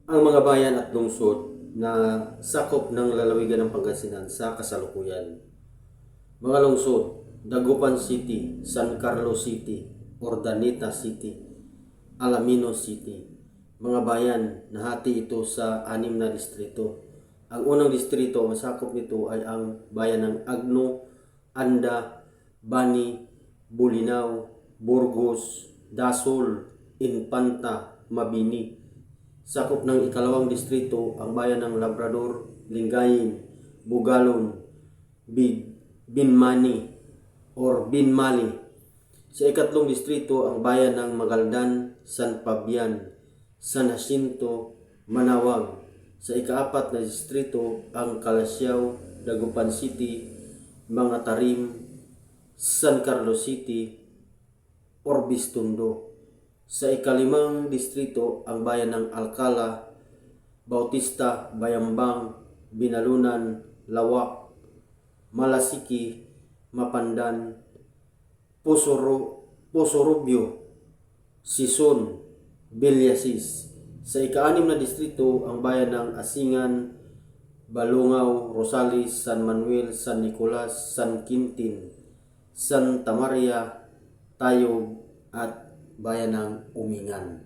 ang mga bayan at lungsod na sakop ng lalawigan ng Pangasinan sa kasalukuyan. Mga lungsod: Dagupan City, San Carlos City, Urdaneta City, Alaminos City. Mga bayan, nahati ito sa 6 na distrito. Ang unang distrito ang sakop nito ay ang bayan ng Agno, Anda, Bani, Bulinaw, Burgos, Dasol, Infanta, Mabini. Sakop ng ikalawang distrito ang bayan ng Labrador, Lingayen, Bugalon, Binmani or Binmali. Sa ikatlong distrito ang bayan ng Magaldan, San Fabian, San Jacinto, Manawag. Sa ikaapat na distrito ang Calasiao, Dagupan City, Mga Tarim, San Carlos City, Orbis Tondo. Sa ikalimang distrito ang bayan ng Alcala, Bautista, Bayambang, Binalunan, Lawak, Malasiki, Mapandan, Posorobio, Sison, Villasis. Sa ika-6 na distrito ang bayan ng Asingan, Balungaw, Rosales, San Manuel, San Nicolas, San Quintin, Santa Maria, Tayog at bayan ng Umingan.